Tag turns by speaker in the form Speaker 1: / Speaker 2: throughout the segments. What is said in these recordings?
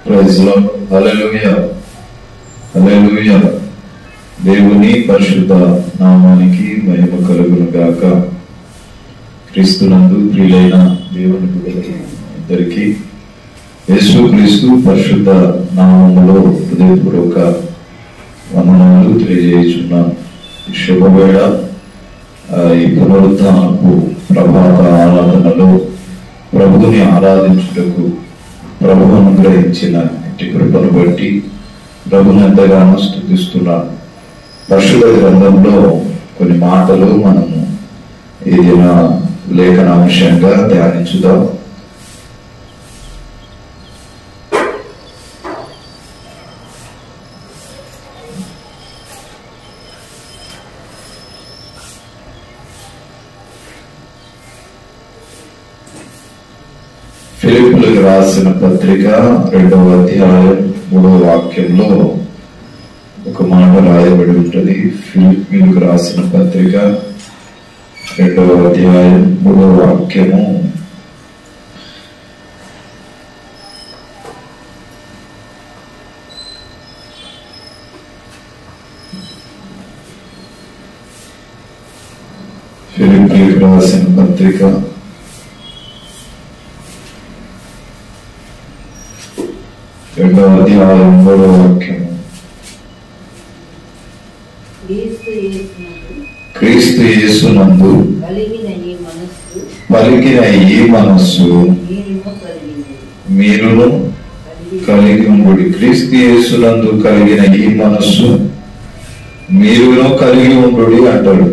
Speaker 1: Praise lord. హల్లెలూయా, హల్లెలూయా. దేవుని పరిశుద్ధ నామానికి మహిమ కలుగును గాక. క్రీస్తునందు ప్రియులైన దేవుని బిడ్డలకి అందరికీ యేసుక్రీస్తు పరిశుద్ధ నామములో హృదయపూర్వక వందనాలు తెలియజేస్తున్నాను. ఈ శుభవేళ ఈ పునరుత్థానపు ప్రభాత ఆరాధనలో ప్రభువుని ఆరాధించుటకు ప్రభు అనుగ్రహించిన ఇంటి కృపను బట్టి ప్రభుని ఎంతగానో స్తుతిస్తున్నాను. పరిశుద్ధ గ్రంథంలో కొన్ని మాటలు మనము ఈ దిన లేఖనాంశంగా ధ్యానించుదాం. ఫిలిప్పీయులకు రాసిన పత్రిక 2వ అధ్యాయం 3వ వాక్యంలో ఒక మాట రాయబడి ఉంటుంది. ఫిలిప్పీయులకు రాసిన పత్రిక 2వ అధ్యాయం 3వ వాక్యము. ఫిలిప్పీయులకు రాసిన పత్రిక 2వ అధ్యాయం 3వ వాక్యము. క్రీస్తు యేసునందు పలికిన ఈ మనస్సు మీరును కలిగి ఉండుడి. క్రీస్తు యేసునందు కలిగిన ఈ మనస్సు మీరును కలిగి ఉండుడి అంటాడు.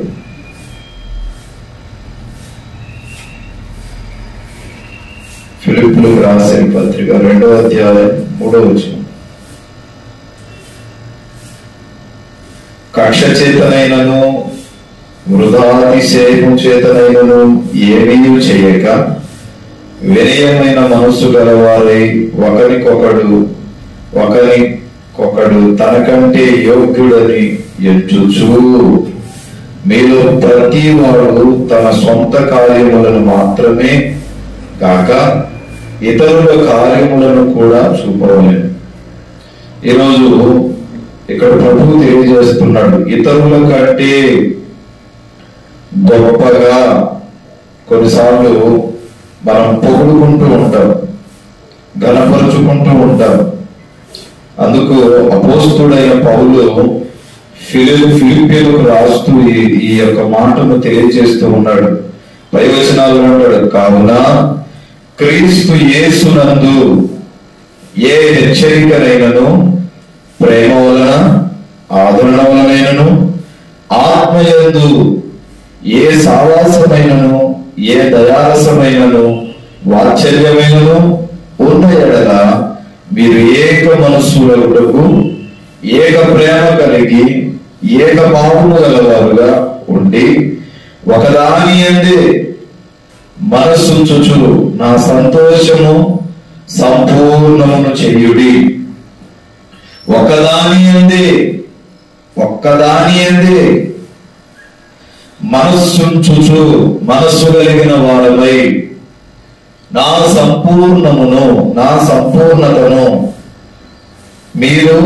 Speaker 1: ఫిలిప్పీయులకు రాసిన పత్రిక 2వ అధ్యాయం 3వ వచనం. కక్ష చేతనైనను వృధాతిశయము చేతనైనను ఏమీ చేయక వినయమైన మనస్సు గలవారై ఒకరికొకడు తనకంటే యోగ్యుడని ఎంచుచు మీలో ప్రతి వాడు తన సొంత కార్యములను మాత్రమే కాక ఇతరుల కార్యములను కూడా చూపవలేదు. ఈరోజు ఇక్కడ ప్రభువు తెలియజేస్తున్నాడు, ఇతరుల కంటే గొప్పగా కొన్నిసార్లు మనం పొగుడుకుంటూ ఉంటాం, ఘనపరుచుకుంటూ ఉంటాం. అందుకు అపోస్తుడైన పౌలు ఫిలిప్పీయులకు రాస్తూ ఈ యొక్క మాటను తెలియజేస్తూ ఉన్నాడు. పై వచనాలు అంటాడు, కావున క్రీస్తు యేసునందు ఏ హెచ్చరికనైనను ప్రేమ వలన ఆదరణ వలనైనను ఆత్మయందు ఏ సావాసమైనను ఏ దయారసమైనను వాత్సల్యమైనను ఉన్న ఎడల మీరు ఏక మనస్సులకు ఏక ప్రేమ కలిగి ఏక భావము గలవారుగా ఉండి ఒకదాని యందే మనస్సుంచుచు నా సంతోషము సంపూర్ణమును చెయ్యుడి. ఒక్కదాని యందే మనస్సుంచుచు మనస్సు కలిగిన వారమై నా సంపూర్ణతను మీరు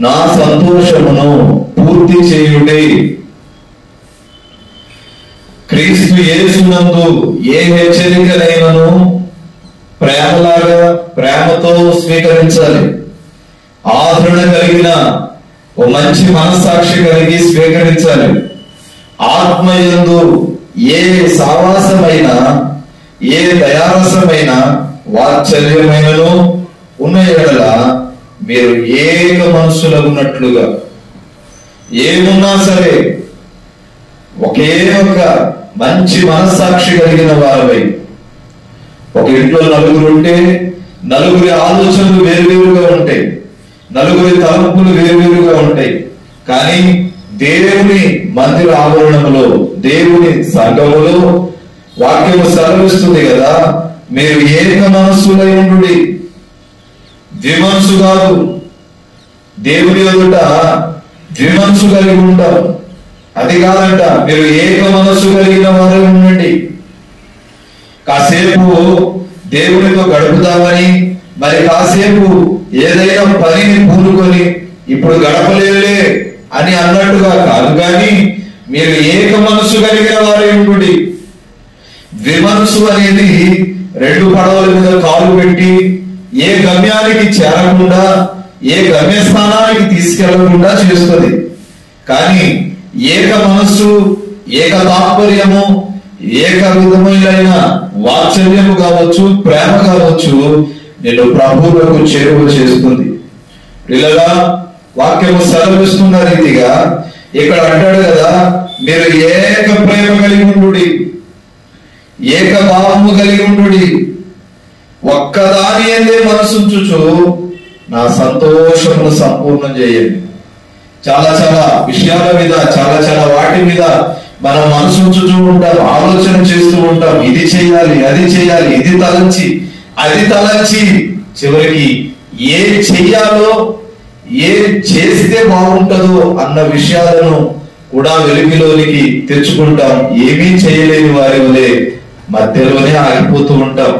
Speaker 1: నా సంతోషమును పూర్తి చేయుడి. క్రీస్తు యేసునందు ఏ హెచ్చరికనైనను ప్రేమతో స్వీకరించాలి. ఆదరణ కలిగిన ఓ మంచి మనస్సాక్షి కలిగి స్వీకరించాలి. ఆత్మయందు ఏ సావాసమైన ఏ దయారసమైన వాత్సల్యమైనను ఉన్న ఎడల మీరు ఏక మనస్సులగున్నట్లుగా, ఏమున్నా సరే ఒకే ఒక మంచి మనస్సాక్షి కలిగిన వారమై, ఒక ఇంట్లో నలుగురు ఉంటే నలుగురి ఆలోచనలు వేరువేరుగా ఉంటాయి, నలుగురి తలంపులు వేరువేరుగా ఉంటాయి. కానీ దేవుని మందిర ఆవరణములో, దేవుని సంఘములో వాక్యము సెలవిస్తుంది కదా, మీరు ఏక మనస్సులై ఉండుడి. ద్విమనస్సు కాదు, దేవుని ఎదుట ద్విమనస్సు కలిగి ఉంటాం. అది కాదంట, మీరు ఏక మనస్సు కలిగిన వారే ఉండండి. కాసేపు దేవునితో గడుపుతామని మరి కాసేపు ఏదైనా పనిని పూనుకొని ఇప్పుడు గడపలేలే అని అన్నట్టుగా కాదు, కానీ మీరు ఏక మనసు కలిగిన వారై ఉండుడి. ద్విమనసు అనేది రెండు పడవల మీద కాలు పెట్టి ఏ గమ్యానికి చేరకుండా, ఏ గమ్యస్థానానికి తీసుకెళ్లకుండా చేస్తుంది. కానీ ఏక మనస్సు, ఏక తాత్పర్యము, ఏక విధమైన వాత్సల్యము కావచ్చు, ప్రేమ కావచ్చు, నేను ప్రభువులకు చేరువ చేస్తుంది. ఇలా వాక్యము సెలవిస్తున్న రీతిగా ఇక్కడ అంటాడు కదా, మీరు ఏక ప్రేమ కలిగి ఉండుడి, ఏక భావము కలిగి ఉండుడి, ఒక్కదాని అందే మనసుంచుచు నా సంతోషమును సంపూర్ణం చేయండి. చాలా చాలా విషయాల మీద, చాలా చాలా వాటి మీద మనం మనసుంచుతూ ఉంటాం, ఆలోచన చేస్తూ ఉంటాం. ఇది చేయాలి, అది చేయాలి, ఇది తలంచి అది తలంచి చివరికి ఏ చెయ్యాలో, ఏ చేస్తే బాగుంటుందో అన్న విషయాలను కూడా వెలుగులోనికి తెచ్చుకుంటాం. ఏమీ చేయలేని వారి వలె మధ్యలోనే ఆగిపోతూ ఉంటాం.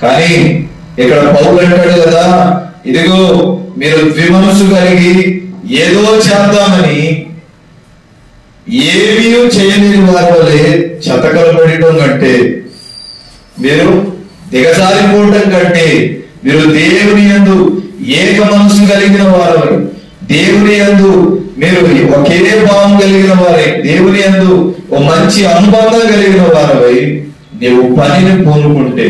Speaker 1: కానీ ఇక్కడ పౌలు అంటాడు కదా, ఇదిగో మీరు ద్విమనస్సు కలిగి ఏదో చేద్దామని ఏమీ చేయలేని వారి వలె శతకలు పడటం కంటే, మీరు దిగజారిపోవటం కంటే, మీరు దేవుని యందు ఏక మనసు కలిగిన వారు, దేవుని యందు మీరు ఒకే భావం కలిగిన వారై, దేవుని యందు ఓ మంచి అనుబంధం కలిగిన వారై నీవు పనిని పూనుకుంటే,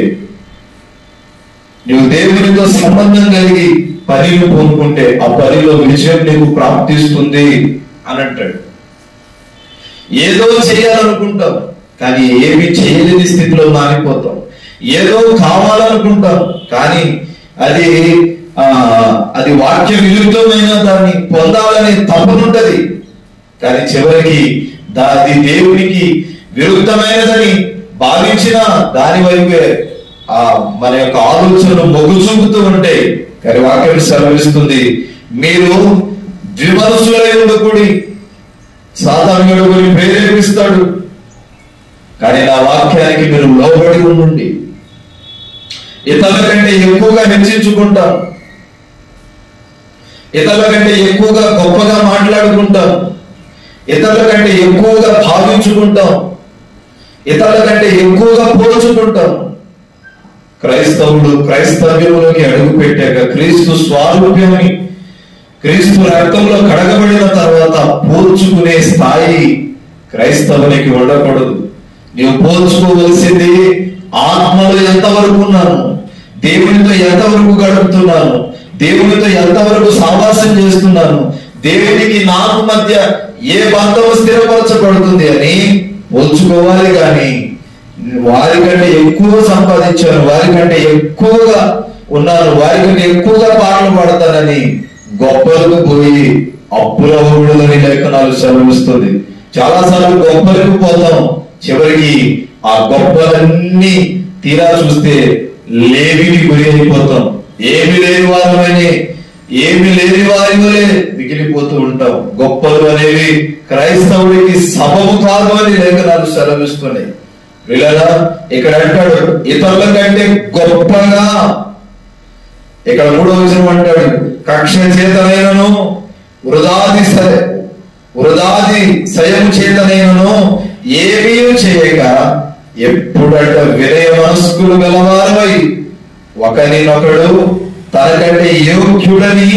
Speaker 1: నువ్వు దేవునితో సంబంధం కలిగి పనిని పూనుకుంటే ఆ పనిలో విజయం నీకు ప్రాప్తిస్తుంది అని అంటాడు. ఏదో చేయాలనుకుంటాం కానీ ఏమి చేయలేని స్థితిలో మారిపోతాం. ఏదో కావాలనుకుంటాం కానీ అది వాక్య విరుద్ధమైన దాన్ని పొందాలని తప్పనుంటది. కానీ చివరికి అది దేవునికి విరుద్ధమైనదని భావించిన దాని వైపే మన యొక్క ఆలోచనలు మొగ్గు చూపుతూ ఉంటాయి. కానీ వాక్యం సెలవిస్తుంది, మీరు ద్విమనసులై ఉండకూడి. సాతానుడు కొన్ని ప్రేరేపిస్తాడు, కానీ నా వాక్యానికి మీరు లోబడి ఉండండి. ఇతరుల కంటే ఎక్కువగా హెచ్చించుకుంటాం, ఇతరుల కంటే ఎక్కువగా గొప్పగా మాట్లాడుకుంటాం, ఇతరుల కంటే ఎక్కువగా భావించుకుంటాం, ఇతరుల కంటే ఎక్కువగా పోల్చుకుంటాం. క్రైస్తవ్యంలోకి అడుగు పెట్టాక క్రీస్తు స్వారూప్యమని, క్రీస్తు రక్తంలో కడగబడిన తర్వాత పోల్చుకునే స్థాయి క్రైస్తవునికి ఉండకూడదు. నీవు పోల్చుకోవలసింది ఆత్మలో ఎంతవరకు ఉన్నాను, దేవునితో ఎంతవరకు గడుపుతున్నాను, దేవునితో ఎంతవరకు సావాసం చేస్తున్నాను, దేవునికి నాకు మధ్య ఏ బంధం స్థిరపరచబడుతుంది అని పోల్చుకోవాలి. కానీ వారికంటే ఎక్కువ సంపాదించాను, వారికంటే ఎక్కువగా ఉన్నాను, వారికంటే ఎక్కువగా పాటలు పాడతానని గొప్పలకు పోయి అప్పుల ఊళ్ళని లేఖనాలు సెలవిస్తుంది. చాలాసార్లు గొప్పలకు పోతాం, చివరికి ఆ గొప్పలన్నీ తీరా చూస్తే లేమికి గురి అయిపోతాం. ఏమి లేని వారి వలె మిగిలిపోతూ ఉంటాం. గొప్పలు అనేవి క్రైస్తవుడికి సబబు కాదు అని లేఖనాలు సెలవిస్తున్నాయి. వీళ్ళ ఇక్కడ అంటాడు ఇతరుల కంటే గొప్పగా. ఇక్కడ 3వ వచనం అంటాడు, కక్ష చేతనైనను వృధాది సయం చేతనైనను ఏమీ చేయక ఎప్పుడంట వినయ మనస్కులు గలవారై ఒకరినొకడు తనకంటే యోగ్యుడని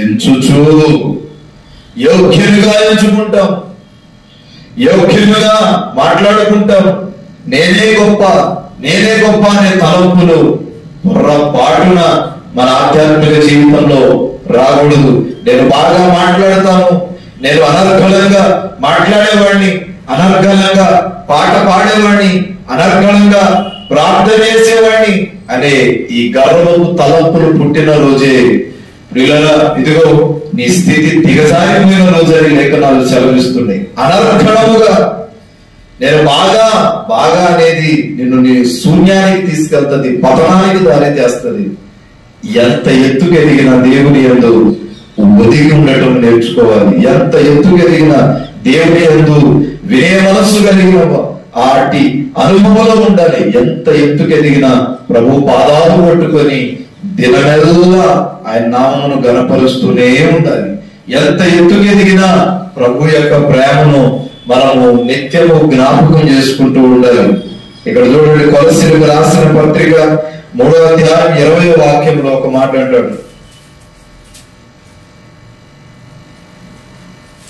Speaker 1: ఎంచుచు. యోగ్యునిగా ఎంచుకుంటాం, యోగ్యునిగా మాట్లాడుకుంటాం. నేనే గొప్ప అనే తలంపులు పొర్రపాటున మన ఆధ్యాత్మిక జీవితంలో రాకూడదు. నేను బాగా మాట్లాడతాను, నేను అనర్గళంగా మాట్లాడేవాడిని, అనర్గళంగా పాట పాడేవాడిని, అనర్గళంగా ప్రార్థన చేసేవాడిని అనే ఈ గర్వపు తలంపులు పుట్టిన రోజే ప్రియులారా, ఇదిగో నీ స్థితి దిగజారిపోయిన రోజని లేఖనాలు సెలవిస్తున్నాయి. అనర్గళముగా నేను బాగా అనేది నిన్ను నీ శూన్యానికి తీసుకెళ్తుంది, పతనానికి దారి చేస్తుంది. ఎంత ఎత్తుకు ఎదిగిన దేవుని యందు ఒదిగి ఉండటం నేర్చుకోవాలి. ఎంత ఎత్తుకు ఎదిగిన దేవుని యందు వినయ మనస్సు కలిగిన ఆటి అనుభవంలో ఉండాలి. ఎంత ఎత్తుకు ఎదిగిన ప్రభు పాదాలు పట్టుకొని దినమెల్లా ఆయన నామమును గణపరుస్తూనే ఉండాలి. ఎంత ఎత్తుకు ఎదిగినా ప్రభు యొక్క ప్రేమను మనము నిత్యము జ్ఞాపకం చేసుకుంటూ ఉండాలి. ఇక్కడ చూడండి, కొలస్సీలకు రాసిన పత్రిక 3వ అధ్యాయం 20వ వాక్యంలో ఒక మాట అంటాడు.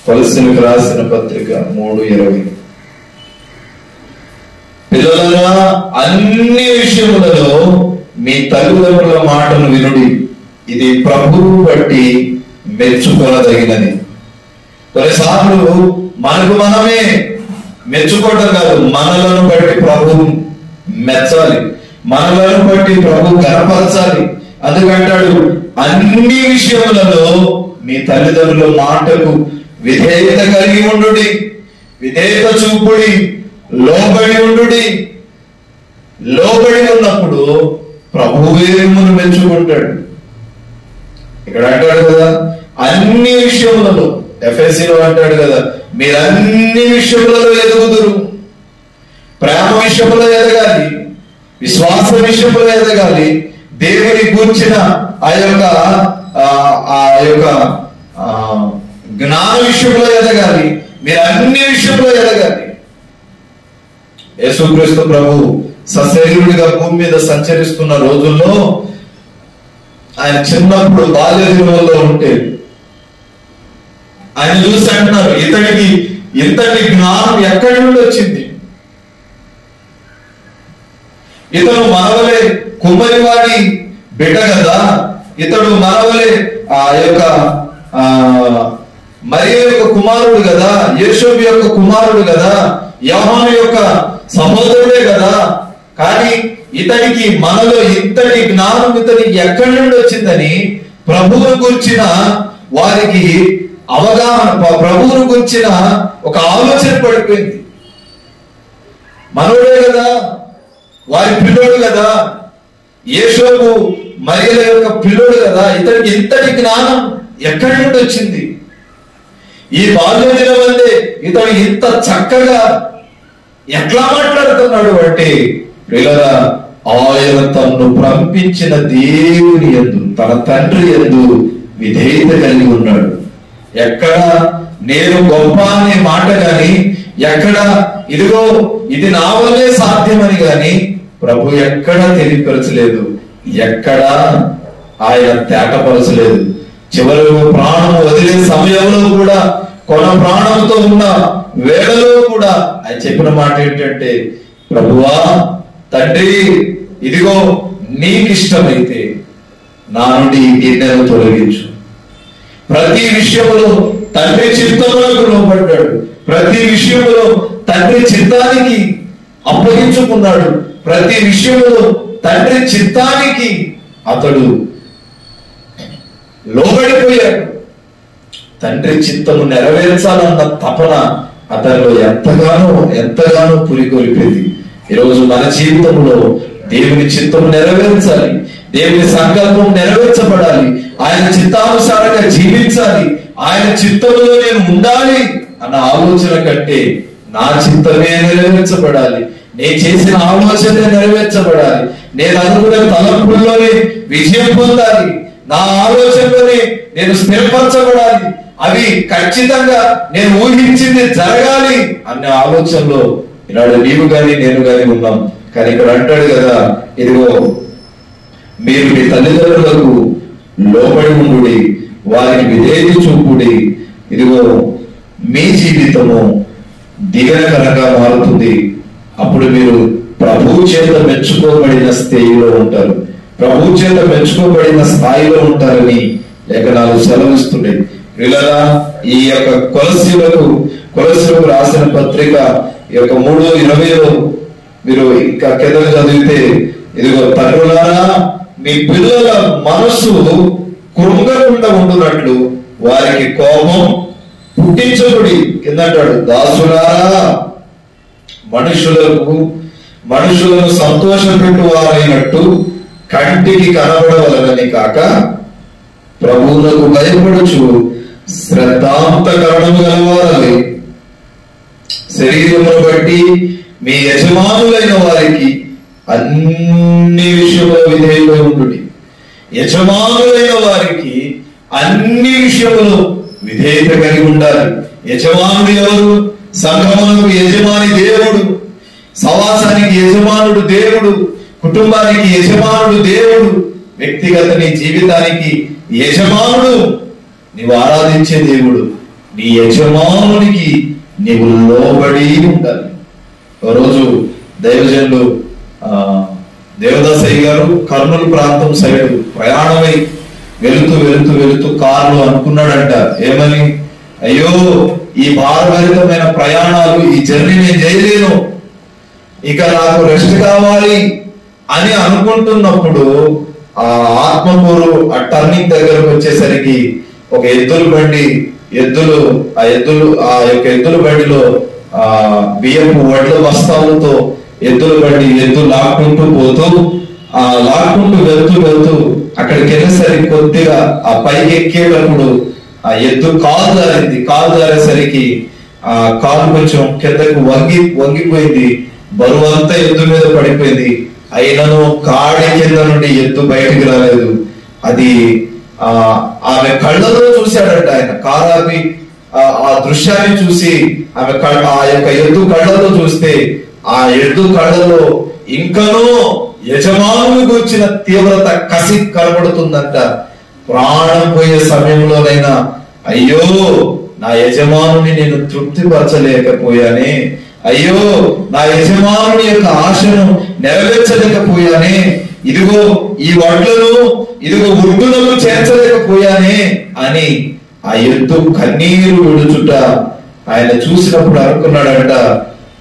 Speaker 1: కొలస్సీలకు రాసిన పత్రిక 3:20, పిల్లలరా అన్ని విషయములలో మీ తల్లిదండ్రుల మాటను వినుడి, ఇది ప్రభువు బట్టి మెచ్చుకొనదగినది. కొన్నిసార్లు మనకు మనమే మెచ్చుకోవటం కాదు, మనలను బట్టి ప్రభువు మెచ్చాలి, మనలను బట్టి ప్రభు కనపరచాలి. అందుకంటాడు, అన్ని విషయములలో మీ తల్లిదండ్రుల మాటకు విధేయత కలిగి ఉండుడి, విధేయత చూపుడి, లోబడి ఉండుడి. లోబడి ఉన్నప్పుడు ప్రభువే మిమ్మల్ని మెచ్చుకుంటాడు. ఇక్కడ అంటాడు కదా, అన్ని విషయములలో, ఎఫెసీలో అంటాడు కదా, మీరు అన్ని విషయములలో ఎదుగుదురు. ప్రేమ విషయంలో ఎదగాలి, విశ్వాస విషయంలో ఎదగాలి, దేవుని గూర్చిన ఆ యొక్క జ్ఞాన విషయంలో ఎదగాలి, మీరు అన్ని విషయంలో ఎదగాలి. యేసుక్రీస్తు ప్రభు సశరీరుడిగా భూమి మీద సంచరిస్తున్న రోజుల్లో ఆయన చిన్నప్పుడు బాల్య దినముల్లో ఉంటే ఆయన చూసి అంటున్నారు, ఇతడికి ఇంతటి జ్ఞానం ఎక్కడి నుండి వచ్చింది? ఇతడు మనవలే కుమ్మరివాడి బిడ్డ కదా, ఇతడు మనవలే ఆ యొక్క మరియ యొక్క కుమారుడు కదా, యేషోబు యొక్క కుమారుడు కదా, యోహాను యొక్క సహోదరుడే కదా, కానీ ఇతనికి మనలో ఇంతటి జ్ఞానం ఇతనికి ఎక్కడి నుండి వచ్చిందని ప్రభువును గురించిన వారికి అవగాహన, ప్రభువును గురించిన ఒక ఆలోచన పడిపోయింది. మనోడే కదా, వారి పిల్లోడు కదా, యేషోబు మరియల యొక్క పిల్లోడు కదా, ఇతనికి ఇంతటి జ్ఞానం ఎక్కడి నుండి వచ్చింది? ఈ బాల్య దినమందే ఇతడు ఇంత చక్కగా ఎట్లా మాట్లాడుతున్నాడు అంటే, ప్రియులారా, ఆయన తన్ను పంపించిన దేవుని యందు, తన తండ్రి యందు విధేయత కలిగి ఉన్నాడు. ఎక్కడ నేను గొప్ప అనే మాట గాని, ఎక్కడ ఇదిగో ఇది నా వల్లే సాధ్యమని గాని ప్రభు ఎక్కడా తెలియపరచలేదు, ఎక్కడా ఆయన తేటపరచలేదు. చివరకు ప్రాణం వదిలే సమయంలో కూడా, కొన ప్రాణంతో ఉన్న వేళలో కూడా ఆయన చెప్పిన మాట ఏంటంటే, ప్రభువా తండ్రి, ఇదిగో నీకు ఇష్టమైతే నా నుండి ఈ గిన్నెను తొలగించు. ప్రతి విషయంలో తండ్రి చిత్తములకు లోబడ్డాడు, ప్రతి విషయంలో తండ్రి చిత్తానికి అప్పగించుకున్నాడు, ప్రతి విషయంలో తండ్రి చిత్తానికి అతడు లోబడిపోయాడు. తండ్రి చిత్తము నెరవేర్చాలన్న తపన అతనిలో ఎంతగానో పురికొల్పేది. ఈరోజు మన జీవితంలో దేవుని చిత్తము నెరవేర్చాలి, దేవుని సంకల్పం నెరవేర్చబడాలి, ఆయన చిత్తానుసారంగా జీవించాలి, ఆయన చిత్తములో నేను ఉండాలి అన్న ఆలోచన కంటే నా చిత్తమే నెరవేర్చబడాలి, నేను చేసిన ఆలోచనే నెరవేర్చబడాలి, నేను అనుకున్న తలంపుల్లోనే విజయం పొందాలి, నా ఆలోచనలోనే నేను స్థిరపరచబడాలి, అవి ఖచ్చితంగా నేను ఊహించింది జరగాలి అన్న ఆలోచనలో ఈనాడు నీవు గాని నేను గాని ఉన్నాం. కానీ ఇక్కడ అంటాడు కదా, ఇదిగో మీరు మీ తల్లిదండ్రులకు లోబడి ఉండుడి, వారికి విధేయత చూపుడి, ఇదిగో మీ జీవితము దిగనకరంగా మారుతుంది. అప్పుడు మీరు ప్రభు చేత మెచ్చుకోబడిన స్థాయిలో ఉంటారు, ప్రభు చేత మెచ్చుకోబడిన స్థాయిలో ఉంటారని లేఖనాలు సెలవిస్తున్నాయి. ఇలా ఈ యొక్క కొలస్సీలకు రాసిన పత్రిక ఈ యొక్క 3:20లో మీరు ఇంకా కింద చదివితే, ఇదిగో తండ్రులారా మీ పిల్లల మనస్సు కృంగకుండా ఉంటున్నట్లు వారికి కోపం పుట్టించబడి, కింద అంటాడు, దాసులారా మనుషులను సంతోషపెట్టు వారైనట్టు కంటికి కనబడవలనని కాక ప్రభువునకు భయపడుచు శ్రద్ధాంతకరణము గలవారని శరీరమును బట్టి మీ యజమానులైన వారికి అన్ని విషయంలో విధేయులై ఉండుడి. యజమానులైన వారికి అన్ని విషయములు విధేయత కలిగి ఉండాలి. యజమానుడు ఎవరు? సంఘమునకు యజమాని దేవుడు, సవాసానికి యజమానుడు దేవుడు, కుటుంబానికి యజమానుడు దేవుడు, వ్యక్తిగత నీ జీవితానికి యజమానుడు నీవు ఆరాధించే దేవుడు. నీ యజమానునికి నీవు లోబడి ఉండాలి. ఒకరోజు దైవజనులు దేవదాసయ్య గారు కర్నూలు ప్రాంతం సైడ్ ప్రయాణమై వెళుతూ కారులో అనుకున్నాడంట. ఏమని? అయ్యో, ఈ భారభరితమైన ప్రయాణాలు, ఈ జర్నీ నేను చేయలేను, ఇక నాకు రెస్ట్ కావాలి అని అనుకుంటున్నప్పుడు ఆ ఆత్మకూరు ఆ టర్నింగ్ దగ్గరకు వచ్చేసరికి ఒక ఎద్దుల బండిలో బియ్యపు వడ్ల బస్తాలతో ఎద్దు లాక్కుంటూ పోతూ లాక్కుంటూ వెళ్తూ అక్కడికి వెళ్ళేసరికి కొద్దిగా ఆ పైకి ఎక్కేటప్పుడు ఆ ఎద్దు కాలు జారేసరికి ఆ కాలు కొంచెం కిందకు వంగిపోయింది. బరువు అంతా ఎద్దు మీద పడిపోయింది. అయినను కాడి కింద నుండి ఎద్దు బయటికి రాలేదు. అది ఆమె కళ్ళలో చూశాడంట ఆయన. కారాపి ఆ దృశ్యాన్ని చూసి ఆమె ఆ యొక్క ఎద్దు కళ్ళలో చూస్తే ఆ ఎద్దు కళ్ళలో ఇంకనూ యజమానునికి వచ్చిన తీవ్రత, కసి కనబడుతుందంట. ప్రాణం పోయే సమయంలోనైనా అయ్యో, నా యజమానుని నేను తృప్తిపరచలేకపోయానే, అయ్యో, నా యజమానుని యొక్క ఆశను నెరవేర్చలేకపోయానే, ఇదిగో ఈ వడ్లను ఉడ్డులకు చేర్చలేకపోయానే అని ఆ ఎద్దు కన్నీరు విడుచుట ఆయన చూసినప్పుడు అనుకున్నాడంట,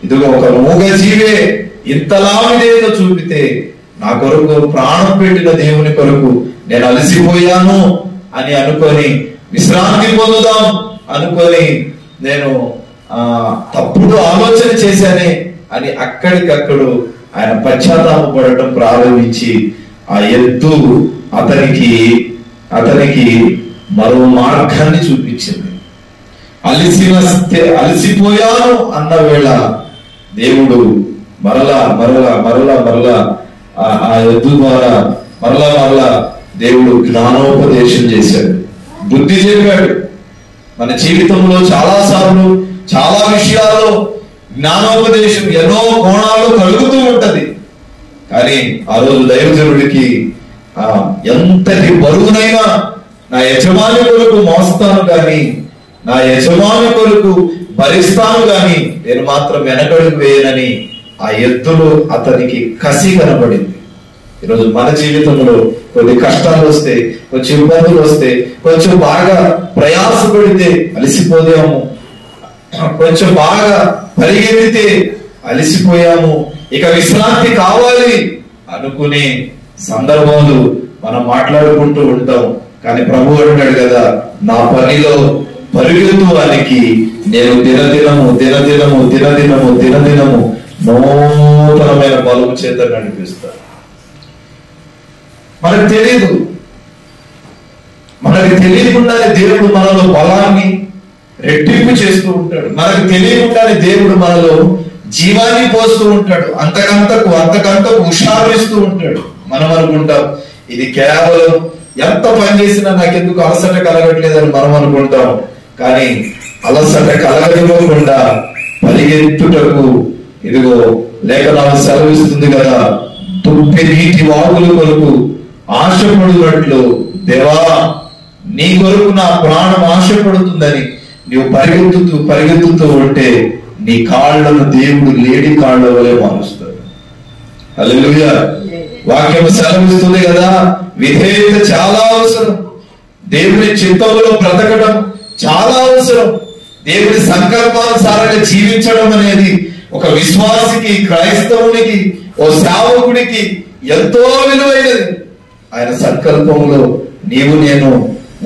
Speaker 1: ఇదిగో ఒక మూగజీవే ఇంతలా విధేయత చూపితే నా కొరకు ప్రాణం పెట్టిన దేవుని కొరకు నేను అలసిపోయాను అని అనుకొని విశ్రాంతి పొందుదాం అనుకొని నేను తప్పుడు ఆలోచన చేశానే అని అక్కడికప్పుడు ఆయన పశ్చాత్తాపడటం ప్రారంభించి ఆ ఎద్దు అతనికి మరో మార్గాన్ని చూపించింది. అలసిపోయాను అన్న వేళ దేవుడు మరలా ఆ ఎద్దు ద్వారా మరలా దేవుడు జ్ఞానోపదేశం చేశాడు, బుద్ధి చెప్పాడు. మన జీవితంలో చాలా సార్లు చాలా విషయాల్లో జ్ఞానోపదేశం ఎన్నో కోణాలు కలుగుతూ ఉంటది. కానీ ఆ రోజు దైవజనుడికి ఎంతటి బరువునైనా నా యజమాని కొరకు మోస్తాను గాని, నా యజమాని కొరకు భరిస్తాను గాని నేను మాత్రం వెనకడుగు వేయనని ఆ ఎద్దులో అతనికి కసి కనబడింది. ఈరోజు మన జీవితంలో కొన్ని కష్టాలు వస్తే, కొంచెం ఇబ్బందులు వస్తే, కొంచెం బాగా ప్రయాసపడితే అలసిపోయాము, కొంచెం బాగా పరిగెత్తితే అలసిపోయాము, ఇక విశ్రాంతి కావాలి అనుకునే సందర్భాలు మనం మాట్లాడుకుంటూ ఉంటాం. కానీ ప్రభు అంటాడు కదా, నా పనిలో పరుగెత్తు వారికి నేను దినదినము నూతనమైన బలము చేత నడిపిస్తాను. మనకు తెలియకుండానే దేవుడు మనలో బలాన్ని రెట్టింపు చేస్తూ ఉంటాడు. మనకు తెలియకుండానే దేవుడు మనలో జీవాన్ని పోస్తూ ఉంటాడు. అంతకంతకు హుషారుస్తూ ఉంటాడు. మనం అనుకుంటాం ఇది కేవలం ఎంత పని చేసినా నాకెందుకు అలసట కలగట్లేదని మనం అనుకుంటాం. కానీ అలసట కలగనివ్వకుండా పరిగెత్తుటకు ఇదిగో లేఖనాలు సెలవిస్తుంది కదా, దుప్పి నీటి వాగుల కొరకు ఆశపడునట్లు దేవా నీ కొరకు నా ప్రాణం ఆశపడుతుందని నీవు పరిగెత్తుతూ ఉంటే నీ కాళ్ళను దేవుడు లేడి కాళ్ళ వలె మారుస్తాడు. హల్లెలూయా. వాక్యం సెలవిస్తుంది కదా, విధేయత చాలా అవసరం. దేవుని చిత్తంలో బ్రతకడం చాలా అవసరం. దేవుని సంకల్పానుసారంగా జీవించడం అనేది ఒక విశ్వాసికి, క్రైస్తవునికి, ఓ సేవకుడికి ఎంతో విలువైనది. ఆయన సంకల్పంలో నీవు నేను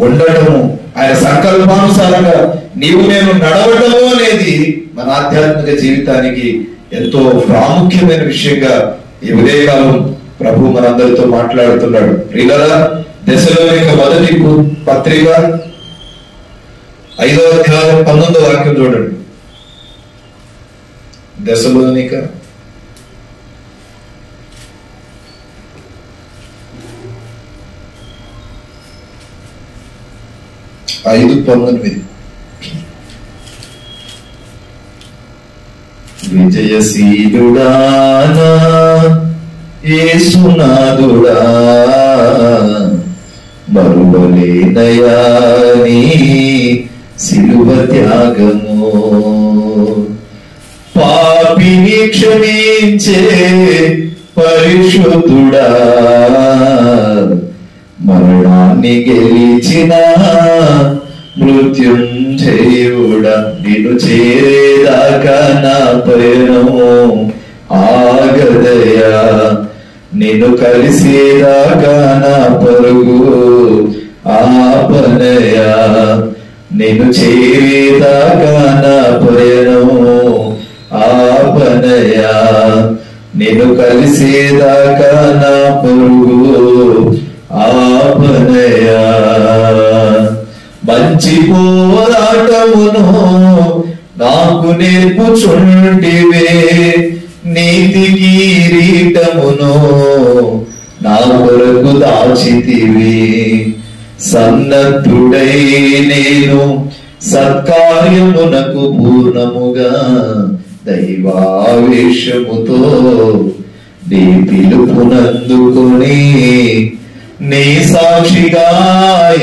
Speaker 1: ఉండటము, ఆయన సంకల్పానుసారంగా నీవు నేను నడవటము అనేది మన ఆధ్యాత్మిక జీవితానికి ఎంతో ప్రాముఖ్యమైన విషయంగా ఈ ఉదయకాలం ప్రభు మనందరితో మాట్లాడుతున్నాడు. ప్రియులారా, దశలోనిక మొదటి పత్రిక 5వ అధ్యాయం 19వ వాక్యం చూడండి. దశలోనిక 5:19. విజయశీలుడా నా యేసునాథుడా, మరువలేనయా నీ సిలువ త్యాగము. పాపిని క్షమించే పరిశుద్ధుడా, మరణాన్ని గెలిచిన మృత్యుంజయుడా, నిన్ను చేరేదాకా నా పయనము ఆగదయా, నిన్ను కలిసేదాకా నా పరుగు ఆపనయా, నిన్ను చేరేదాకా నా పయనము ఆపనయా, నిన్ను కలిసేదాకా నా పరుగు ఆపనయా. మంచి పోరాటమును నాకు నేర్పుచుంటివే, నీతి కిరీటమును నా కొరకు దాచితివి. సన్నద్ధుడై నేను సత్కార్యమునకు పూర్ణముగా దైవావేశముతో నీ పిలుపునందుకొని నీ సాక్షిగా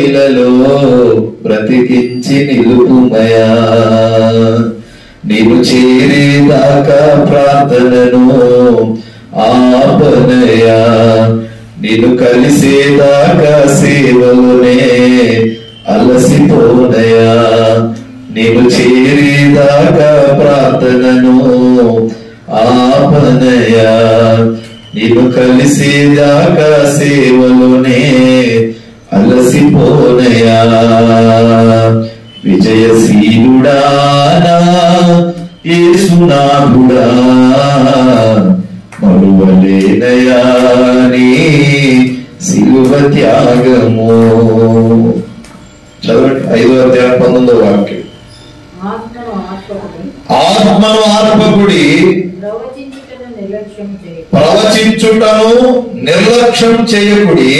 Speaker 1: ఇలలో బ్రతికించి నిలుపుమయా. నీవు చేరేదాకా ప్రార్థనను ఆపనయా, నిన్ను కలిసేదాకా సేవలోనే అలసిపోనయా. నీవు చేరేదాకా ప్రార్థనను ఆపనయా, నీవు కలిసేదాకా సేవలోనే అలసిపోనయా. విజయశీలుడా నా యేసునాథుడా, మరువలేనయా నీ సిలువ త్యాగము. చదవండి 5వ అధ్యాయం 19వ వాక్యం. ఆత్మను ఆర్పకుడి, ప్రవచించుటను నిర్లక్ష్యం చేయకుడి,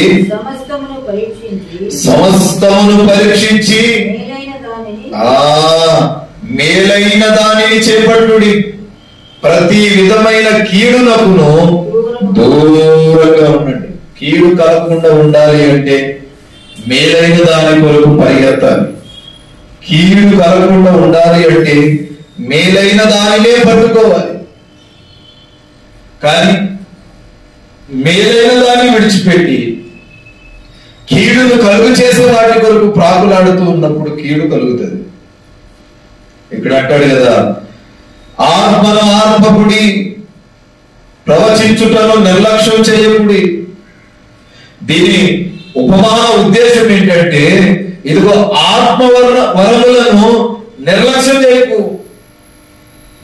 Speaker 1: సమస్తమును పరీక్షించి మేలైన దానిని చేపట్టుడి. ప్రతి విధమైన కీడునకును దూరంగా ఉండండి. కీడు కలగకుండా ఉండాలి అంటే మేలైన దాని కొరకు పరిగెత్తాలి. కీడు కలగకుండా ఉండాలి అంటే మేలైన దానినే పట్టుకోవాలి. కానీ మేలైన దాన్ని విడిచిపెట్టి కీడును కలుగు చేసే వాటి కొరకు ప్రాకులాడుతూ ఉన్నప్పుడు కీడు కలుగుతుంది. ఇక్కడ అంటాడు కదా, ఆత్మను ఆర్పకుడి, ప్రవచించుటను నిర్లక్ష్యం చేయకుడి. దీని ఉపమాన ఉద్దేశం ఏంటంటే, ఇదిగో ఆత్మ వరములను నిర్లక్ష్యం చేయకు.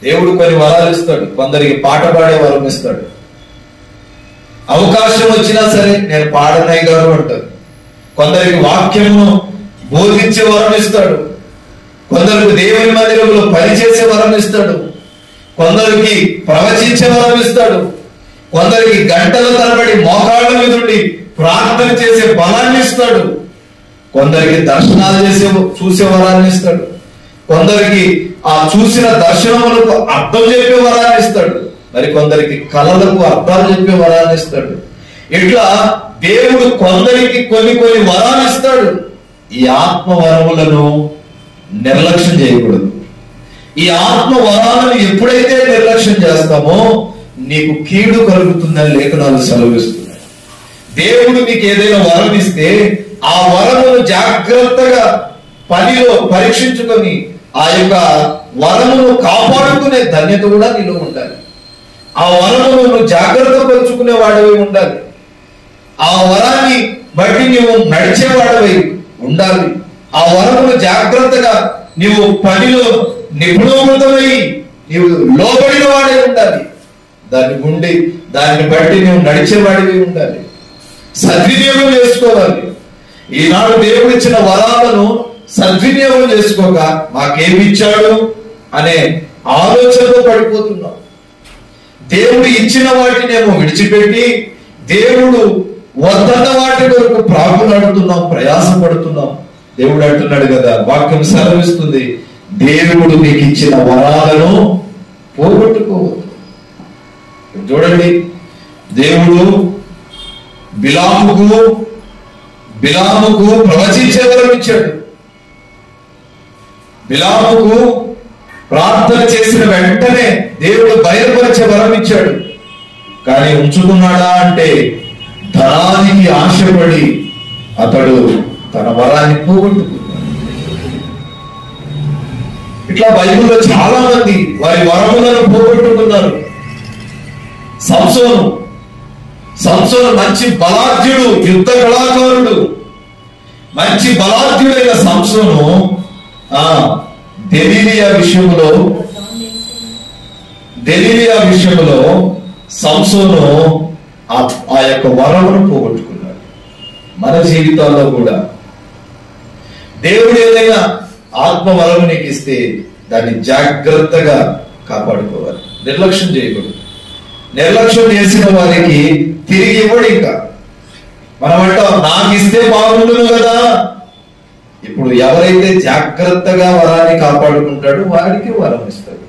Speaker 1: దేవుడు కొన్ని వరాలు ఇస్తాడు. కొందరికి పాట పాడే వరం ఇస్తాడు. అవకాశం వచ్చినా సరే నేను పాడనయ్య గారు అంటారు. కొందరికి వాక్యమును బోధించే వరం ఇస్తాడు. కొందరికి దేవుని మందిరంలో పనిచేసే వరం ఇస్తాడు. కొందరికి ప్రవచించే వరం ఇస్తాడు. కొందరికి గంటల తరబడి మోకాళ్ళ మీద ఉండి ప్రార్థన చేసే బలాన్ని ఇస్తాడు. కొందరికి దర్శనాలు చూసే వరాన్ని ఇస్తాడు. కొందరికి ఆ చూసిన దర్శనములకు అర్థం చెప్పే వరాన్ని ఇస్తాడు. మరి కొందరికి కళలకు అర్థాలు చెప్పే వరాన్ని ఇస్తాడు. ఇట్లా దేవుడు కొందరికి కొన్ని వరాలు ఇస్తాడు. ఈ ఆత్మ వరములను నిర్లక్ష్యం చేయకూడదు. ఈ ఆత్మ వరాలను ఎప్పుడైతే నిర్లక్ష్యం చేస్తామో నీకు కీడు కలుగుతుందని లేఖనాలు సెలవిస్తున్నాయి. దేవుడు నీకు ఏదైనా వరం ఇస్తే ఆ వరమును జాగ్రత్తగా పనిలో పరీక్షించుకొని ఆ యొక్క వరమును కాపాడుకునే ధన్యత కూడా నీలో ఉండాలి. ఆ వరమును నువ్వు జాగ్రత్త పరుచుకునే వాడవై ఉండాలి. ఆ వరాన్ని బట్టి నువ్వు నడిచేవాడవై ఉండాలి. ఆ వరమును జాగ్రత్తగా నీవు పనిలో నిపుణమై నీవు లోబడిన వాడే ఉండాలి. దాన్ని బట్టి నువ్వు నడిచేవాడివి ఉండాలి. సద్వినియోగం చేసుకోవాలి. ఈనాడు దేవుడు ఇచ్చిన వరాలను సద్వినియోగం చేసుకోక మాకేమిచ్చాడు అనే ఆలోచనతో పడిపోతున్నాం. దేవుడు ఇచ్చిన వాటినేమో విడిచిపెట్టి దేవుడు వద్దన్న వాటి వరకు ప్రాకులాడుతున్నాం, ప్రయాసపడుతున్నాం. దేవుడు అంటున్నాడు కదా, వాక్యం సెలవిస్తుంది, దేవుడు నీకు ఇచ్చిన వరాలను పోగొట్టుకోవద్దు. చూడండి, దేవుడు బిలాముకు ప్రవచించే వరం ఇచ్చాడు. బిలాముకు ప్రార్థన చేసిన వెంటనే దేవుడు బయలుపరిచే వరం ఇచ్చాడు. కానీ ఉంచుకున్నాడా అంటే ధనానికి ఆశపడి అతడు తన వరాన్ని పోగొట్టుకున్నాడు. ఇట్లా బైబిల్లో చాలా మంది వారి వరములను పోగొట్టుకున్నారు. సంసోను మంచి బలాఢ్యుడు, యుద్ధ కళాకారుడు, మంచి బలాఢ్యుడైన సంసోను దెలీలియా విషయంలో సంసోను ఆ యొక్క వరమును పోగొట్టుకున్నాడు. మన జీవితాల్లో కూడా దేవుడు ఏదైనా ఆత్మ వరం నీకు ఇస్తే దాన్ని జాగ్రత్తగా కాపాడుకోవాలి, నిర్లక్ష్యం చేయకూడదు. నిర్లక్ష్యం చేసిన వారికి తిరిగి ఇవ్వడు. ఇంకా మనం అంటాం, నాకు ఇస్తే బాగుండును కదా. ఇప్పుడు ఎవరైతే జాగ్రత్తగా వరాన్ని కాపాడుకుంటాడో వాడికి వరం ఇస్తాడు.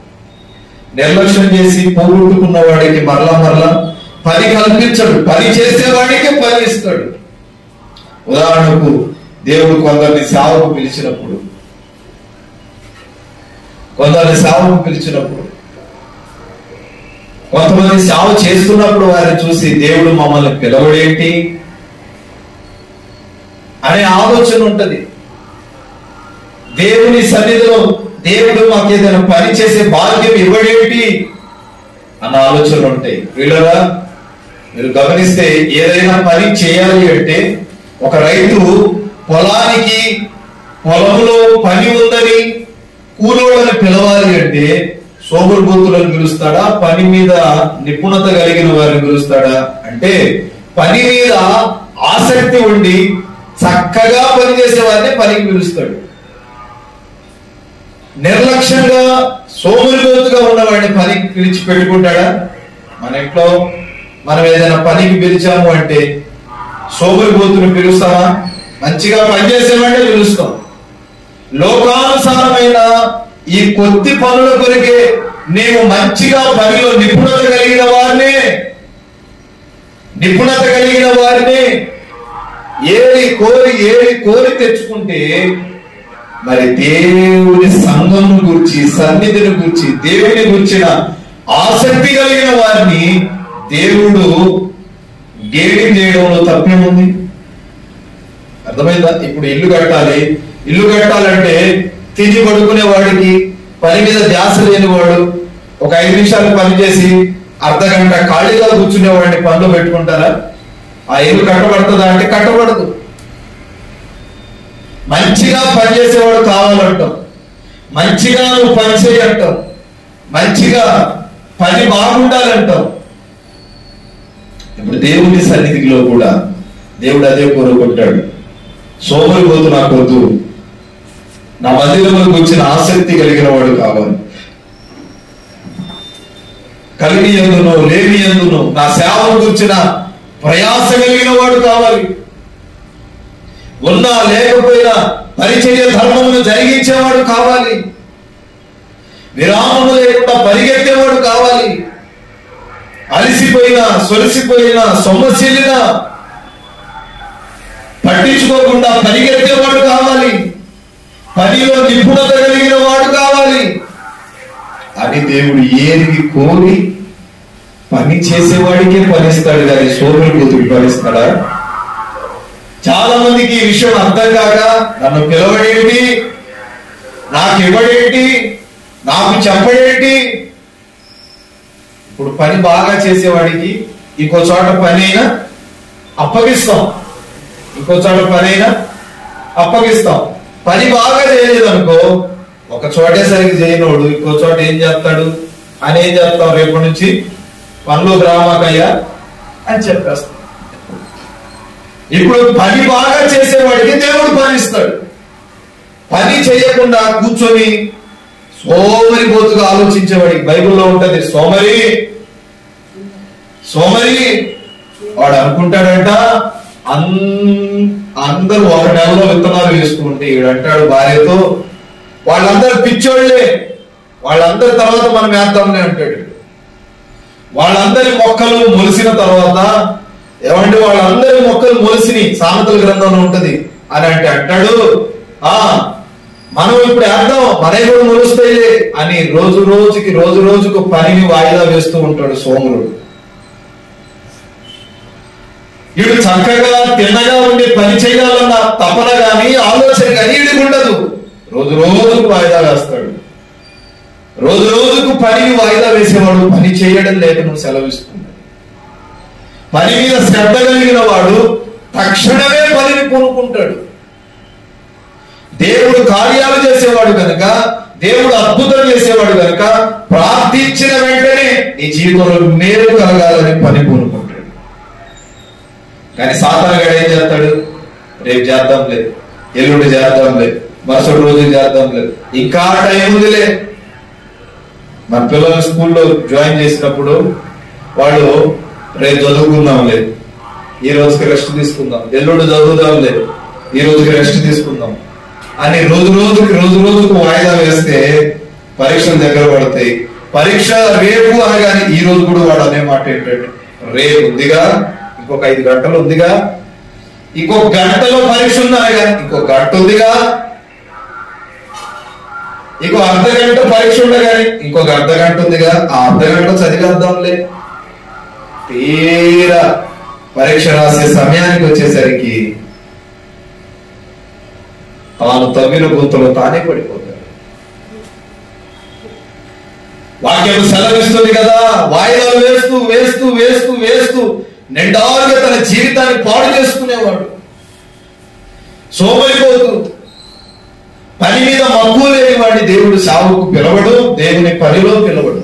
Speaker 1: నిర్లక్ష్యం చేసి పోగొట్టుకున్న వాడికి మరలా పని కల్పించడు, పని చేసే వాడికి పని ఇస్తాడు. ఉదాహరణకు దేవుడు కొందరిని సేవకు పిలిచినప్పుడు కొంతమంది సేవ చేస్తున్నప్పుడు వారిని చూసి దేవుడు మమ్మల్ని పిలవడేంటి అనే ఆలోచన ఉంటది. దేవుని సన్నిధిలో దేవుడు మాకు ఏదైనా పని చేసే భాగ్యం ఇవ్వడేంటి అన్న ఆలోచనలు ఉంటాయి. వీళ్ళరా మీరు గమనిస్తే, ఏదైనా పని చేయాలి అంటే ఒక రైతు పొలంలో పని ఉందని కూలోళ్ళని పిలవాలి అంటే సోమరిపోతులను పిలుస్తాడా, పని మీద నిపుణత కలిగిన వారిని పిలుస్తాడా అంటే పని మీద ఆసక్తి ఉండి చక్కగా పనిచేసే వారిని పనికి పిలుస్తాడు. నిర్లక్ష్యంగా సోమరిపోతుగా ఉన్నవాడిని పనికి పిలిచి పెట్టుకుంటాడా? మన ఇంట్లో మనం ఏదైనా పనికి పిలిచాము అంటే సోమరిపోతుని పిలుస్తామా? మంచిగా పనిచేసేవాడిని పిలుస్తాం. లోకానుసారమైన ఈ కొద్ది పనుల కొరికే నీవు మంచిగా పనిలో నిపుణత కలిగిన వారిని ఏరి కోరి తెచ్చుకుంటే మరి దేవుని సంఘమును గురించి, సన్నిధిని గురించి, దేవుని గురించిన ఆసక్తి కలిగిన వారిని దేవుడు గేడి చేయడంలో తప్పేముంది? అర్థమైందా? ఇప్పుడు ఇల్లు కట్టాలంటే తిని పడుకునే వాడికి, పని మీద ధ్యాస లేని వాడు ఒక 5 నిమిషాలు పని చేసి అర్ధగంట ఖాళీగా కూర్చునే వాడిని పనిలో పెట్టుకుంటారా? ఆ ఇల్లు కట్టబడుతుందా అంటే కట్టబడదు. మంచిగా పనిచేసేవాడు కావాలంటాం, మంచిగా నువ్వు పని చేయంటాం, మంచిగా పని బాగుండాలంటాం. ఇప్పుడు దేవుని సన్నిధిలో కూడా దేవుడు అదే కోరుకుంటాడు. సోమరిపోతు నాకు వద్దు, నా మందిరంలో కూర్చిన ఆసక్తి కలిగిన వాడు కావాలి. కలిగి ఎందును లేని ఎందును నా సేవను కూర్చిన ప్రయాస కలిగిన వాడు కావాలి. ఉన్నా లేకపోయినా పరిచర్య ధర్మమును జరిగించేవాడు కావాలి. విరామము లేకుండా పరిగెత్తేవాడు కావాలి. అలసిపోయినా, సొలసిపోయినా, సొమ్మసిల్లినా పట్టించుకోకుండా పరిగెత్తేవాడు కావాలి. పనిలో నిపుణత కలిగిన వాడు కావాలి అని దేవుడు ఏరికి కోరి పని చేసేవాడికే పనిస్తాడు కానీ సోమరిపోతుడికి పనిస్తాడా? చాలా మందికి ఈ విషయం అర్థం కాక నన్ను పిలవడేంటి, నాకు ఇవ్వడేంటి, నాకు చెప్పడేంటి. ఇప్పుడు పని బాగా చేసేవాడికి ఇంకో చోట పని అయినా అప్పగిస్తాం, ఇంకో చోట పని అయినా అప్పగిస్తాం. పని బాగా చేయలేదు అనుకో, ఒక చోటే సరిగ్గా చేయనోడు ఇంకో చోట ఏం చేస్తాడు అని ఏం చేస్తాం, రేపటి నుంచి పనులు గ్రామకయ్యా అని చెప్పేస్తాం. ఇప్పుడు పని బాగా చేసేవాడికి దేవుడు పని ఇస్తాడు. పని చేయకుండా కూర్చొని సోమరిపోతుగా ఆలోచించేవాడికి బైబిల్లో ఉంటది, సోమరి వాడు అనుకుంటాడంట అందరూ ఒక నెలలో విత్తనాలు వేసుకుంటే ఈడు అంటాడు భార్యతో, వాళ్ళందరూ పిచ్చోళ్లే, వాళ్ళందరి తర్వాత మనం వేద్దాంలే అంటాడు. వాళ్ళందరి మొక్కలు మొలిసిన తర్వాత, ఏమంటే వాళ్ళందరి మొక్కలు మొలిసిని సామెతల గ్రంథంలో ఉంటది అని అంటాడు, మనం ఇప్పుడు వేద్దాం, మనవి కూడా మొలుస్తాయిలే అని రోజు రోజుకు పనిని వాయిదా వేస్తూ ఉంటాడు సోమరుడు. వీడు చక్కగా తిన్నగా ఉండి పని చేయాలన్న తపన గాని ఆలోచన గాని వీడికి ఉండదు. రోజుకు వాయిదా వేస్తాడు. రోజుకు పనిని వాయిదా వేసేవాడు పని చేయడం లేక నువ్వు సెలవిస్తున్నాడు. పని మీద శ్రద్ధ కలిగిన వాడు తక్షణమే పనిని పూనుకుంటాడు. దేవుడు కార్యాలు చేసేవాడు కనుక, దేవుడు అద్భుతం చేసేవాడు కనుక ప్రార్థించిన వెంటనే నీ జీవితంలో మేలు కలగాలని పని పూనుకుంటాడు. కానీ సాతానుగాడు ఏం చేస్తాడు? రేపు చేద్దాంలే, ఎల్లుండి చేద్దాంలే, మరుసటి రోజు చేద్దాంలే, ఇంకా టైం ఉందిలే. మన పిల్లలు స్కూల్లో జాయిన్ చేసినప్పుడు వాళ్ళు రేపు చదువుకుందాంలే, ఈ రోజుకి రెస్ట్ తీసుకుందాం, ఎల్లుండి చదువుదాంలే, ఈ రోజుకి రెస్ట్ తీసుకుందాం అని రోజుకు వాయిదా వేస్తే పరీక్షలు దగ్గర పడతాయి. పరీక్ష రేపు అనగానే ఈ రోజు కూడా వాడు అనే మాట ఏంటంటే, రేపు ఉందిగా, ఇంకొక 5 గంటలు ఉందిగా, ఇంకొక గంటలో పరీక్ష ఉంది అనగానే ఇంకొక గంట ఉందిగా, ఇంకో అర్ధగంట పరీక్ష ఉండగానే ఇంకొక అర్ధగంట ఉందిగా, ఆ అర్ధగంట చదివేద్దాంలే. తీరా పరీక్ష రాసే సమయానికి వచ్చేసరికి తాను తవ్విన గుంతలో తానే పడిపోతాడు. వాక్యం సెలవిస్తుంది కదా, వాయిదాలు వేస్తూ నిండారుగా తన జీవితాన్ని పాడు చేసుకునేవాడు. సోమరిపోతూ పని మీద మక్కువ లేని వాడిని దేవుడు సావుకు పిలవడు, దేవుని పనిలో పిలవడు.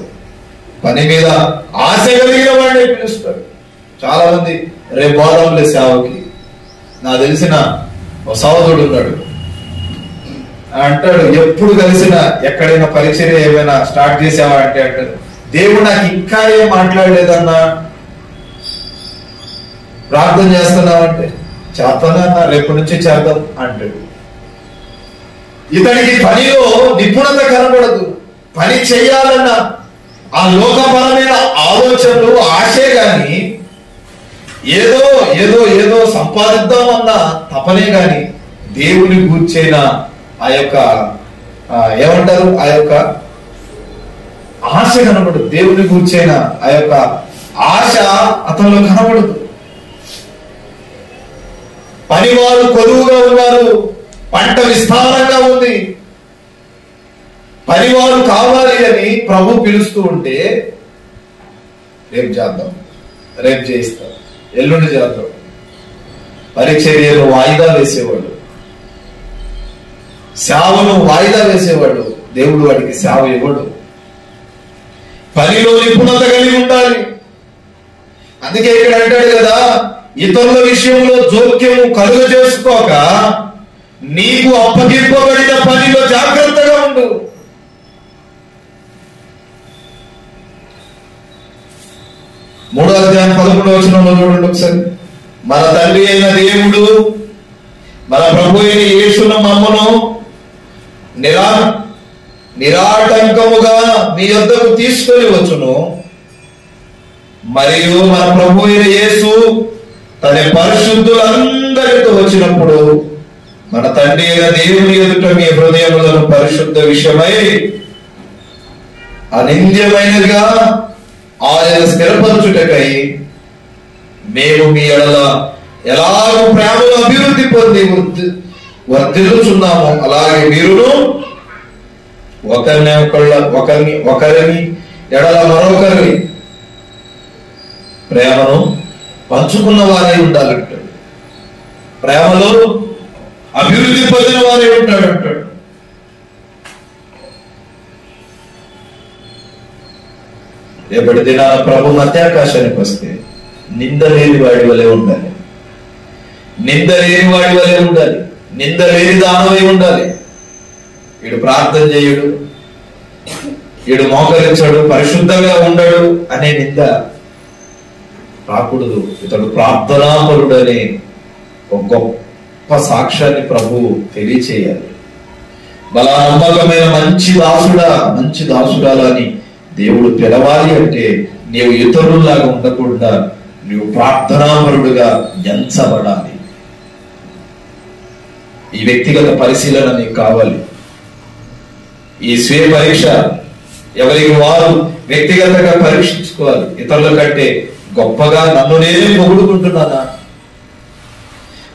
Speaker 1: పని మీద ఆశ కలిగిన వాడిని పిలుస్తాడు. చాలా మంది రేపు పోదాంలే సేవకి. నాకు తెలిసిన ఒక సహోదరుడు ఉన్నాడు, అంటాడు ఎప్పుడు కలిసినా ఎక్కడైనా పరిచర్య ఏమైనా స్టార్ట్ చేసావా అంటే అంటాడు, దేవుడు నాకు ఇంకా ఏం మాట్లాడలేదన్నా, ప్రార్థన చేస్తున్నావంటే చేస్తానన్నా, రేపు నుంచి చేద్దాం అంటాడు. ఇతనికి పనిలో నిపుణత కనబడదు. పని చేయాలన్న ఆ లోకపరమైన ఆలోచనలు ఆశే గాని, ఏదో సంపాదిద్దామన్న తపనే గాని దేవుని గూర్చైన ఆ యొక్క ఏమంటారు, ఆ యొక్క ఆశ కనబడదు. దేవుని గూర్చైన ఆ యొక్క ఆశ అతనిలో కనబడదు. పనివారు కొలువుగా ఉన్నారు, పంట విస్తారంగా ఉంది, పనివారు కావాలి అని ప్రభు పిలుస్తూ ఉంటే రేపు చేద్దాం, రేపు చేయిస్తాం, ఎల్లుండి చేద్దాం, పరిచర్యను వాయిదా వేసేవాడు, సేవను వాయిదా వేసేవాడు. దేవుడు వాడికి సేవ ఇవ్వడు. పనిలో నిపుణత కలిగి ఉండాలి. అందుకే ఇక్కడ అంటాడు కదా, ఇతరుల విషయంలో జోక్యం కలుగ చేసుకోక నీకు అప్పగింపబడిన పనిలో జాగ్రత్తగా ఉండు. మూడో అధ్యాయం 11వ వచనంలో చూడండి ఒకసారి. మన తండ్రి అయిన దేవుడు మన ప్రభు అయిన యేసును మమ్మను నిరాటంకముగా మీ యొద్దకు తీసుకొని వచ్చును. మరియు మన ప్రభు అయిన యేసు తన పరిశుద్ధులందరితో వచ్చినప్పుడు మన తండ్రి అయిన దేవుని ఎదుట మీ హృదయములను పరిశుద్ధ విషయమై అనింద్యమైనదిగా ఆయన స్థిరపరచుటకై మేము మీ ఎడల ఎలాగో ప్రేమలో అభివృద్ధి పొంది వర్ధిల్లుచున్నాము, అలాగే మీరును ఒకరిని ఎడల మరొకరిని ప్రేమను పంచుకున్న వారే ఉండాలంటాడు. ప్రేమలో అభివృద్ధి పొందిన వారే ఉంటాడు అంటాడు. రేపటి దినాన ప్రభు మధ్యాకాశానికి వస్తే నింద లేని వాడి వలె ఉండాలి, నింద లేని వాడి వలె ఉండాలి, నింద లేని దానవై ఉండాలి. వీడు ప్రార్థన చేయడు, వీడు మోకరించడు, పరిశుద్ధంగా ఉండడు అనే నింద రాకూడదు. ఇతడు ప్రార్థనాపరుడు అనే ఒక గొప్ప సాక్ష్యాన్ని ప్రభువు తెలియచేయాలి. బలా నమ్మకమైన మంచి దాసుడాలా అని దేవుడు పిలవాలి అంటే నీవు ఇతరుల్లాగా ఉండకుండా నీవు ప్రార్థనాపరుడుగా ఎంచబడాలి. ఈ వ్యక్తిగత పరిశీలన నీకు కావాలి. ఈ స్వీయ పరీక్ష ఎవరికి వారు వ్యక్తిగతంగా పరీక్షించుకోవాలి. ఇతరుల కంటే గొప్పగా నన్ను నేనే పొగుడుకుంటున్నానా?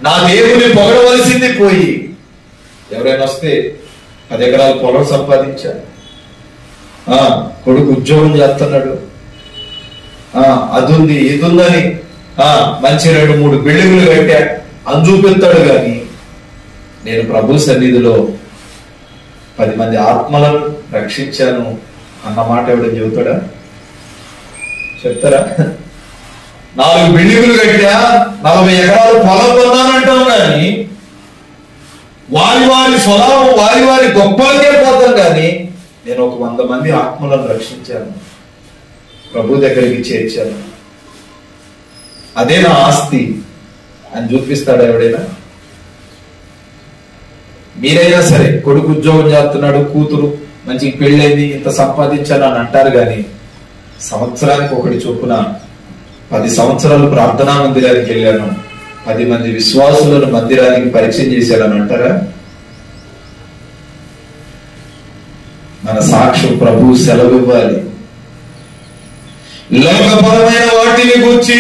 Speaker 1: నా దేవుని పొగడవలసింది పోయి ఎవరైనా వస్తే 10 ఎకరాల పొలం సంపాదించాడు, కొడుకు ఉద్యోగం చేస్తున్నాడు, అదుంది ఇదుందని మంచి 2-3 బిల్డింగులు కట్టా అని చూపిస్తాడు. కానీ నేను ప్రభు సన్నిధిలో 10 మంది ఆత్మలను రక్షించాను అన్న మాట ఎవడని చెబుతాడా? చెప్తారా? 4 బిల్డింగులు కట్టా 40 ఎకరాలు పొలం కొన్నానంటాం. కానీ వారి స్వభావం వారి గొప్పలకే పోతాం. కానీ నేను ఒక 100 మంది ఆత్మలను రక్షించాను, ప్రభు దగ్గరికి చేర్చాను, అదే నా ఆస్తి అని చూపిస్తాడా ఎవడైనా? మీరైనా సరే కొడుకు ఉద్యోగం చేస్తున్నాడు, కూతురు మంచి పెళ్ళైంది, ఇంత సంపాదించాను అని అంటారు. కానీ సంవత్సరానికి ఒకటి చొప్పున 10 సంవత్సరాలు ప్రార్థనా మందిరానికి వెళ్ళాను, 10 మంది విశ్వాసులను మందిరానికి పరిచయం చేశాడని అంటారా? మన సాక్ష్యం ప్రభు సెలవు ఇవ్వాలి. లోకపరమైన వాటిని గురించి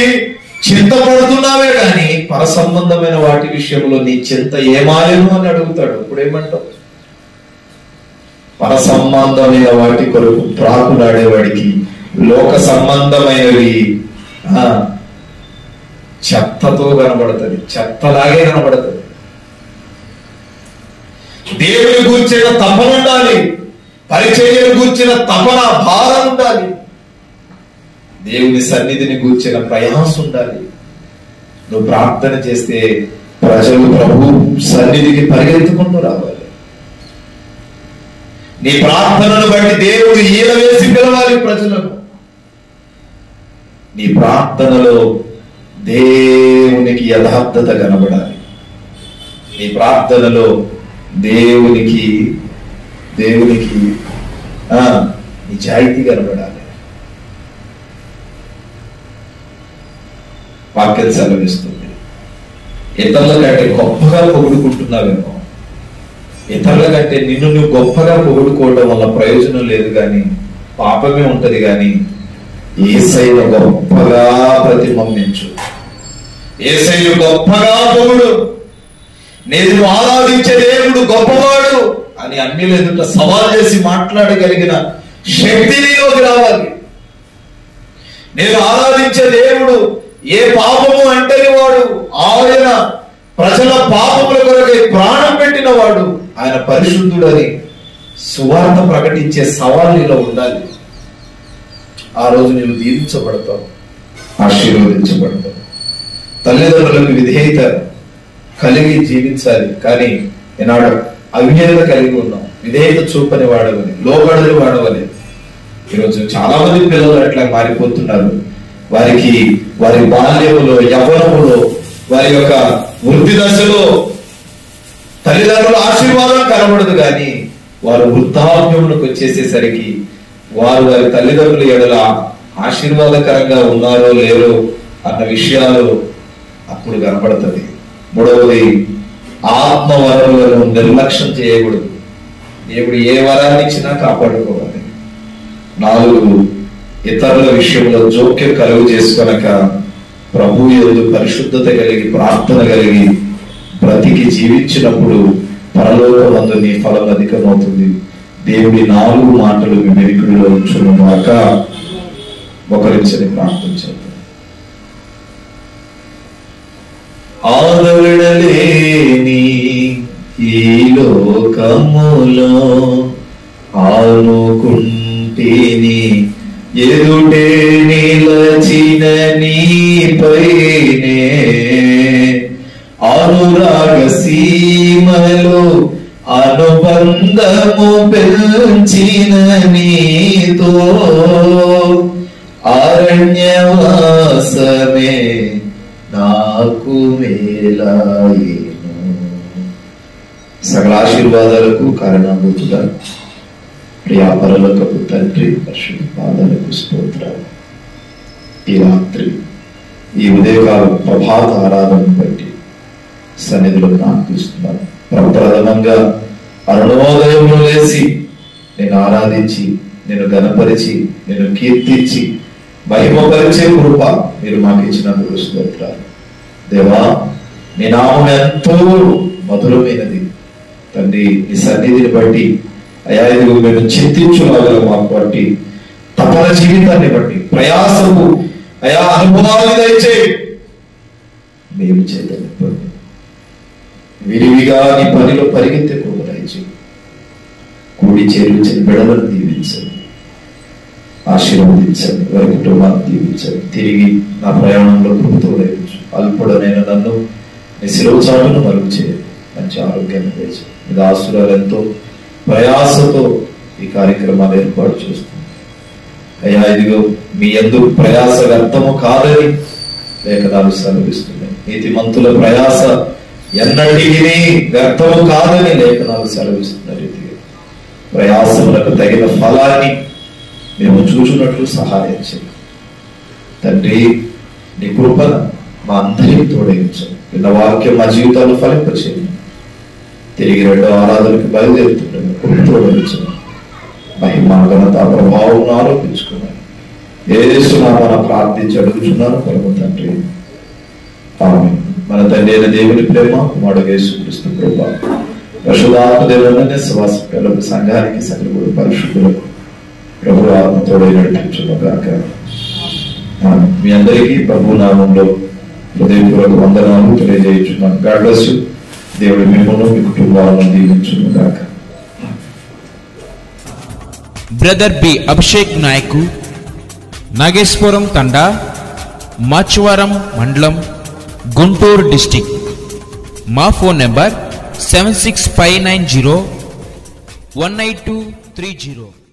Speaker 1: చింతపడుతున్నావే కానీ పర సంబంధమైన వాటి విషయంలో నీ చింత ఏమాలేను అని అడుగుతాడు. ఇప్పుడేమంటావు? పర సంబంధమైన వాటి కొరకు ప్రాకులాడేవాడికి లోక సంబంధమైనవి చెత్తతో కనబడుతుంది, చెత్తలాగే కనబడుతుంది. దేవుని గూర్చిన తపన ఉండాలి, పరిచర్యను గూర్చిన తపన భారం ఉండాలి, దేవుని సన్నిధిని గూర్చిన ప్రయాసం ఉండాలి. నువ్వు ప్రార్థన చేస్తే ప్రజలు ప్రభు సన్నిధికి పరిగెత్తుకుంటూ రావాలి. నీ ప్రార్థనను బట్టి దేవుడు ఈల వేసి పిలవాలి ప్రజలను. నీ ప్రార్థనలో దేవునికి యథార్థత కనబడాలి. నీ ప్రార్థనలో దేవునికి నిజాయితీ కనబడాలి. వాక్యం సెలవిస్తుంది. ఇతరుల కంటే గొప్పగా పొగుడుకుంటున్నావేమో, ఇతరుల కంటే నిన్ను నువ్వు గొప్పగా పొగుడుకోవడం వల్ల ప్రయోజనం లేదు, కానీ పాపమే ఉంటది. కానీ యేసయ్యను గొప్పగా ప్రతిబింబించు, యేసయ్యను గొప్పగా పొగుడు. నేను ఆరాధించే దేవుడు గొప్పవాడు అని అన్యుల ఎదుట సవాల్ చేసి మాట్లాడగలిగిన శక్తి నీలోకి రావాలి. నేను ఆరాధించే దేవుడు ఏ పాపము అంటని వాడు, ఆయన ప్రజల పాపముల కొరకై ప్రాణం పెట్టిన వాడు, ఆయన పరిశుద్ధుడని సువార్త ప్రకటించే సవాల్ నీలో ఉండాలి. ఆ రోజు నీవు దీవించబడతావు, ఆశీర్వదించబడతావు. తల్లిదండ్రులకు విధేయత కలిగి జీవించాలి. కానీ ఈనాడు అవిధేయత కలిగి ఉన్నాం. విధేయత చూపని వాడవని, లోబడని వాడవని. ఈరోజు చాలా మంది పిల్లలు అట్లా మారిపోతున్నారు. వారి బాల్యములో, యవ్వనములో, వారి యొక్క వృద్ధి దశలో తల్లిదండ్రుల ఆశీర్వాదం కనబడదు. కానీ వారు వృద్ధాప్యములకు వచ్చేసేసరికి వారి తల్లిదండ్రుల ఎడల ఆశీర్వాదకరంగా ఉన్నారో లేరో అన్న విషయాలు అప్పుడు కనబడుతుంది. 3వది, ఆత్మ వరములను నిర్లక్ష్యం చేయకూడదు. దేవుడు ఏ వరాన్ని ఇచ్చినా కాపాడుకోవాలి. 4, ఇతరుల విషయంలో జోక్యం కలుగు చేసుకొనక ప్రభు యందు పరిశుద్ధత కలిగి, ప్రార్థన కలిగి బ్రతికి జీవించినప్పుడు పరలోకమందు నీ ఫలం అధికమవుతుంది. దేవుడి 4 మాటలు మీ వెనుకడిలో ఉంచునుగాక. ఒకరించని ప్రార్థించారు. ఆదరణ లేని ఈ లోకములో ఆనుకుంటేని ఎదుటే నిలచిన నీపైనే అనురాగ సీమలో అనుబంధము పెంచిన నీతో అరణ్యవాసమే నా నాకు మేలాయేను. సకల ఆశీర్వాదాలకు కారణభూతుడా ప్రియా పరలోకపు తండ్రి, పరిశుద్ధ పాదాలకు స్తోత్రాలు. ఈ రాత్రి ఈ ఉదయకాల ప్రభాత ఆరాధనను బట్టి సన్నిధిలో ప్రార్థిస్తున్నాను. ప్రప్రథమంగా అరుణోదయంలో లేచి నేను ఆరాధించి, నేను గణపరిచి, నేను కీర్తించి మహిమపరిచే కృప మీరు మాకు ఇచ్చినందుకు స్తోత్రాలు. దేవా, నీ నామం ఎంతో మధురమైనది తండ్రి. నీ సన్నిధిని బట్టి అయా ఇదిగో మేము చింతించులాగా మాకు బట్టి తపన జీవితాన్ని బట్టి ప్రయాసము అయా అనుభవాలు దయచేయి. మేము చేతనివ్వండి. విరివిగా నీ పనిలో పరిగెత్తే కృప దయచేయి. కూడి చేరుచిన బిడలను దీవించండి, ఆశీర్వదించండి, వారి కుటుంబాన్ని దీవించండి. తిరిగి నా ప్రయాణంలో కృపతో దయచు. అల్పుడనైన నన్ను నీ శిలువ చాటును మరుగు చేయండి. మంచి ఆరోగ్యాన్ని దయచేయి. మీ దాసురాలు ఎంతో ప్రయాసతో ఈ కార్యక్రమాలు ఏర్పాటు చేస్తుంది. అయ్యా ఇదిగో మీ యందు ప్రయాస వ్యర్థము కాదని లేఖనాలు సెలవిస్తున్నాయి. నీతిమంతుల ప్రయాస ఎన్నటికీ వ్యర్థము కాదని లేఖనాలు సెలవిస్తున్న రీతిగా ప్రయాసములకు తగిన ఫలాన్ని మేము చూచున్నట్లు సహాయం చేయండి తండ్రి. నీ కృపణ మా అందరికీ తోడగించండి. విన్న వాక్యం మా జీవితాల్లో ఫలింపచేయండి. తిరిగి రెండో ఆరాధనకి బయలుదేరుతుండగా కృప తోడగించండి. మహిమ ఘనత ప్రభావం ఆరోపించుకున్నాను. యేసునామమున ప్రార్థించి అడుగుచున్నాను పరమ తండ్రి, ఆమేన్. మన తండ్రి అయిన దేవుని ప్రేమ, కుమారుడు యేసుక్రీస్తు కృప, పరిశుద్ధాత్మ దేవుని సహవాసం సంఘానికి సకల పరిశుద్ధులకు ప్రభు ఆత్మతోడే నడిపించుగాక. మీ అందరికీ ప్రభు నామంలో హృదయపూర్వక వందనాలు తెలియజేయుచున్నాను. God bless you. దేవుడి మిమ్మల్ని మీ కుటుంబాలను దీవించుగాక.
Speaker 2: బ్రదర్ బి అభిషేక్ నాయకు, నాగేశ్వరం తండా, మాచవరం మండలం, గుంటూరు డిస్టిక్. మా ఫోన్ నెంబర్ 7659018230.